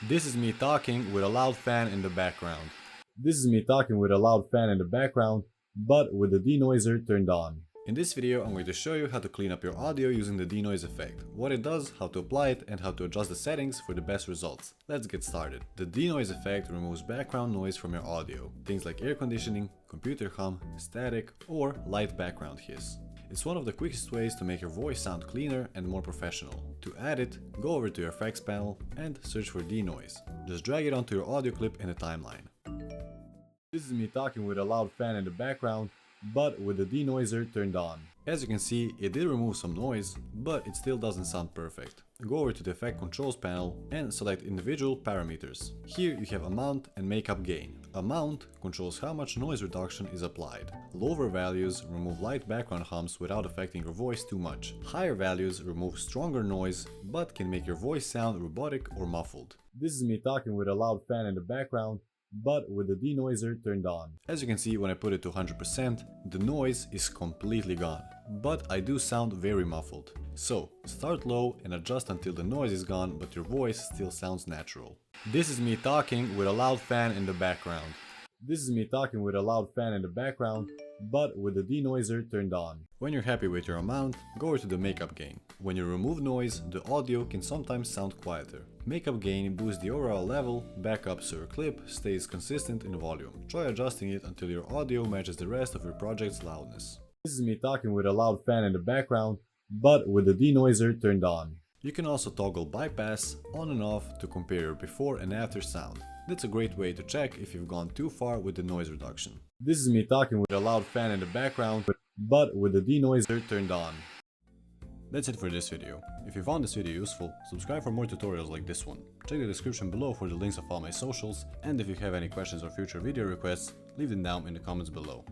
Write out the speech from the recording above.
This is me talking with a loud fan in the background. This is me talking with a loud fan in the background, but with the DeNoiser turned on. In this video, I'm going to show you how to clean up your audio using the DeNoise effect, what it does, how to apply it, and how to adjust the settings for the best results. Let's get started. The DeNoise effect removes background noise from your audio, things like air conditioning, computer hum, static, or light background hiss. It's one of the quickest ways to make your voice sound cleaner and more professional. To add it, go over to your effects panel and search for DeNoise. Just drag it onto your audio clip in the timeline. This is me talking with a loud fan in the background, but with the DeNoiser turned on. As you can see, it did remove some noise, but it still doesn't sound perfect. Go over to the Effect Controls panel and select individual parameters. Here you have Amount and Makeup Gain. Amount controls how much noise reduction is applied. Lower values remove light background hums without affecting your voice too much. Higher values remove stronger noise, but can make your voice sound robotic or muffled. This is me talking with a loud fan in the background, but with the DeNoiser turned on. As you can see, when I put it to 100%, the noise is completely gone, but I do sound very muffled. So, start low and adjust until the noise is gone, but your voice still sounds natural. This is me talking with a loud fan in the background. This is me talking with a loud fan in the background, but with the DeNoiser turned on. When you're happy with your amount, go over to the Makeup Gain. When you remove noise, the audio can sometimes sound quieter. Makeup Gain boosts the overall level back up so your clip stays consistent in volume. Try adjusting it until your audio matches the rest of your project's loudness. This is me talking with a loud fan in the background, but with the DeNoiser turned on. You can also toggle bypass on and off to compare your before and after sound. That's a great way to check if you've gone too far with the noise reduction. This is me talking with a loud fan in the background, but with the DeNoiser turned on. That's it for this video. If you found this video useful, subscribe for more tutorials like this one. Check the description below for the links of all my socials, and if you have any questions or future video requests, leave them down in the comments below.